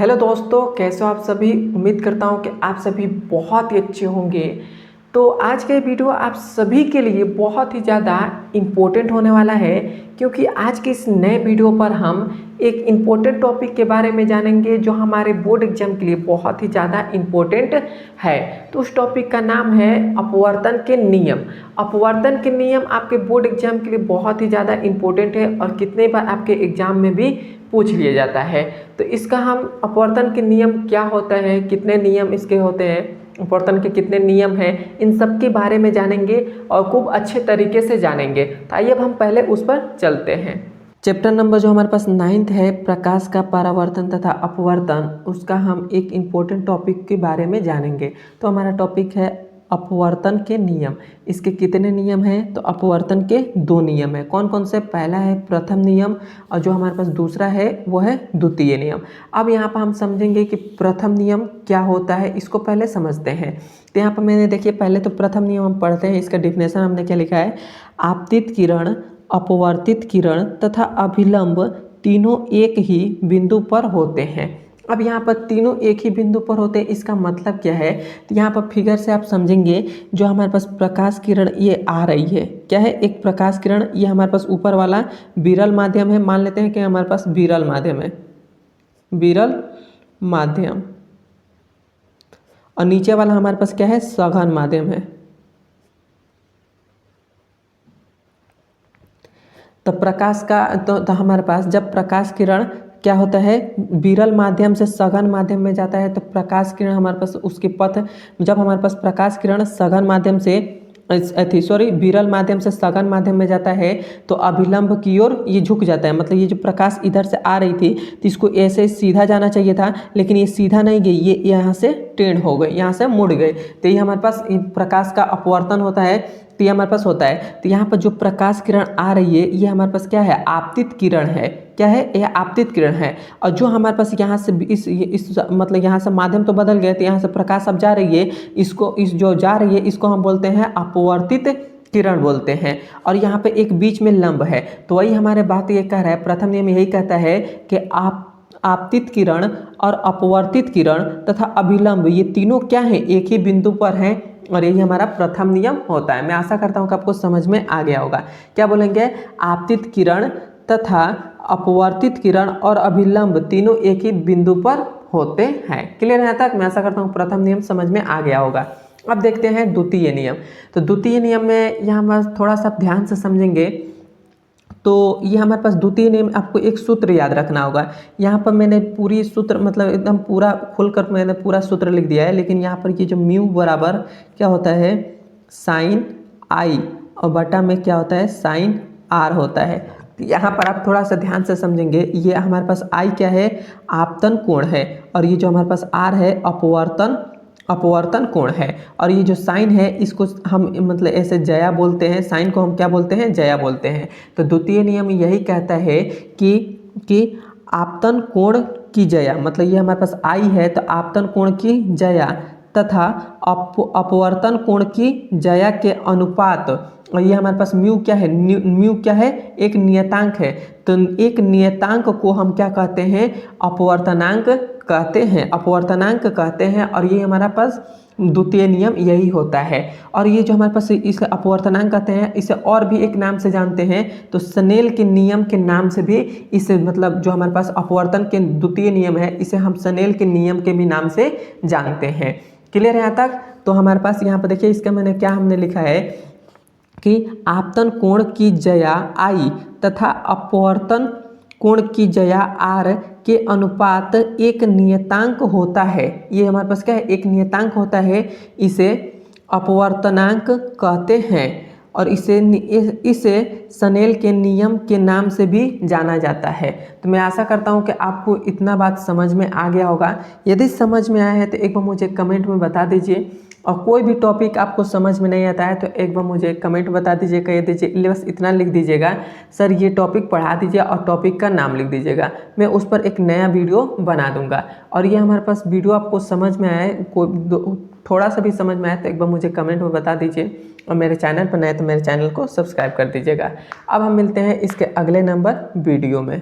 Hello दोस्तों, कैसे हो आप सभी। उम्मीद करता हूँ कि आप सभी बहुत ही अच्छे होंगे। तो आज का ये वीडियो आप सभी के लिए बहुत ही ज़्यादा इम्पोर्टेंट होने वाला है, क्योंकि आज के इस नए वीडियो पर हम एक इम्पोर्टेंट टॉपिक के बारे में जानेंगे जो हमारे बोर्ड एग्जाम के लिए बहुत ही ज़्यादा इम्पोर्टेंट है। तो उस टॉपिक का नाम है अपवर्तन के नियम। अपवर्तन के नियम आपके बोर्ड एग्जाम के लिए बहुत ही ज़्यादा इम्पोर्टेंट है और कितने बार आपके एग्जाम में भी पूछ लिया जाता है। तो इसका हम अपवर्तन के नियम क्या होता है, कितने नियम इसके होते हैं, अपवर्तन के कितने नियम हैं, इन सब के बारे में जानेंगे और खूब अच्छे तरीके से जानेंगे। तो आइए अब हम पहले उस पर चलते हैं। चैप्टर नंबर जो हमारे पास 9th है, प्रकाश का परावर्तन तथा अपवर्तन, उसका हम एक इम्पोर्टेंट टॉपिक के बारे में जानेंगे। तो हमारा टॉपिक है अपवर्तन के नियम। इसके कितने नियम हैं? तो अपवर्तन के 2 नियम हैं। कौन कौन से? पहला है प्रथम नियम और जो हमारे पास दूसरा है वो है द्वितीय नियम। अब यहाँ पर हम समझेंगे कि प्रथम नियम क्या होता है, इसको पहले समझते हैं। तो यहाँ पर मैंने देखिए पहले तो प्रथम नियम हम पढ़ते हैं। इसका डिफिनेशन हमने क्या लिखा है? आपतित किरण, अपवर्तित किरण तथा अभिलंब तीनों एक ही बिंदु पर होते हैं। अब यहाँ पर तीनों एक ही बिंदु पर होते हैं, इसका मतलब क्या है? तो यहाँ पर फिगर से आप समझेंगे, जो हमारे पास प्रकाश किरण ये आ रही है, क्या है? एक प्रकाश किरण, ये हमारे पास ऊपर वाला विरल माध्यम है। मान लेते हैं कि हमारे पास विरल माध्यम है, विरल माध्यम, और नीचे वाला हमारे पास क्या है? सघन माध्यम है। तो प्रकाश का तो हमारे पास जब प्रकाश किरण क्या होता है, विरल माध्यम से सघन माध्यम में जाता है, तो प्रकाश किरण हमारे पास उसके पथ, जब हमारे पास प्रकाश किरण सघन माध्यम से विरल माध्यम से सघन माध्यम में जाता है, तो अभिलंब की ओर ये झुक जाता है। मतलब ये जो प्रकाश इधर से आ रही थी तो इसको ऐसे सीधा जाना चाहिए था, लेकिन ये सीधा नहीं गई, ये यहाँ से टेढ़ हो गए, यहाँ से मुड़ गए। तो ये हमारे पास प्रकाश का अपवर्तन होता है। तो ये हमारे पास होता है। तो यहाँ पर जो प्रकाश किरण आ रही है ये हमारे पास क्या है? आपतित किरण है। क्या है? यह आपतित किरण है। और जो हमारे पास यहाँ से इस मतलब यहाँ से माध्यम तो बदल गए, तो यहाँ से प्रकाश अब जा रही है, इसको इस जो जा रही है इसको हम बोलते हैं अपवर्तित किरण बोलते हैं। और यहाँ पे एक बीच में लंब है। तो वही हमारे बात ये कह रहा है, प्रथम नियम यही कहता है कि आपतित किरण और अपवर्तित किरण तथा अभिलंब ये तीनों क्या है? एक ही बिंदु पर हैं, और यही हमारा प्रथम नियम होता है। मैं आशा करता हूँ कि आपको समझ में आ गया होगा। क्या बोलेंगे? आपतित किरण तथा अपवर्तित किरण और अभिलंब तीनों एक ही बिंदु पर होते हैं। क्लियर है तक? मैं आशा करता हूँ प्रथम नियम समझ में आ गया होगा। अब देखते हैं द्वितीय नियम। तो द्वितीय नियम में यहाँ पर थोड़ा सा ध्यान से समझेंगे तो ये हमारे पास द्वितीय नियम, आपको एक सूत्र याद रखना होगा। यहाँ पर मैंने पूरी सूत्र मतलब एकदम पूरा खोलकर मैंने पूरा सूत्र लिख दिया है, लेकिन यहाँ पर ये जो म्यू बराबर क्या होता है? साइन आई, और बटा में क्या होता है? साइन आर होता है। तो यहाँ पर आप थोड़ा सा ध्यान से समझेंगे, ये हमारे पास आई क्या है? आपतन कोण है, और ये जो हमारे पास आर है अपवर्तन कोण है। और ये जो साइन है इसको हम मतलब ऐसे जया बोलते हैं, साइन को हम क्या बोलते हैं? जया बोलते हैं। तो द्वितीय नियम यही कहता है कि आपतन कोण की जया, मतलब ये हमारे पास आई है तो आपतन कोण की जया तथा अपवर्तन कोण की जया के अनुपात, और ये हमारे पास म्यू क्या है? म्यू क्या है? एक नियतांक है। तो एक नियतांक को हम क्या कहते हैं? अपवर्तनांक कहते हैं, अपवर्तनांक कहते हैं। और ये हमारा पास द्वितीय नियम यही होता है। और ये जो हमारे पास इसका अपवर्तनांक कहते हैं, इसे और भी एक नाम से जानते हैं, तो स्नेल के नियम के नाम से भी इसे, मतलब जो हमारे पास अपवर्तन के द्वितीय नियम है, इसे हम स्नेल के नियम के भी नाम से जानते हैं। क्लियर है यहाँ तक? तो हमारे पास यहाँ पर देखिए, इसका मैंने क्या हमने लिखा है कि आपतन कोण की जया आई तथा अपवर्तन कोण की जया आर के अनुपात एक नियतांक होता है। ये हमारे पास क्या है? एक नियतांक होता है। इसे अपवर्तनांक कहते हैं, और इसे स्नेल के नियम के नाम से भी जाना जाता है। तो मैं आशा करता हूँ कि आपको इतना बात समझ में आ गया होगा। यदि समझ में आया है तो एक बार मुझे कमेंट में बता दीजिए, और कोई भी टॉपिक आपको समझ में नहीं आता है तो एक बार मुझे कमेंट बता दीजिए, कह दीजिए, बस इतना लिख दीजिएगा, सर ये टॉपिक पढ़ा दीजिए, और टॉपिक का नाम लिख दीजिएगा। मैं उस पर एक नया वीडियो बना दूंगा। और ये हमारे पास वीडियो आपको समझ में आए, थोड़ा सा भी समझ में आए तो एक बार मुझे कमेंट में बता दीजिए, और मेरे चैनल पर नए तो मेरे चैनल को सब्सक्राइब कर दीजिएगा। अब हम मिलते हैं इसके अगले नंबर वीडियो में।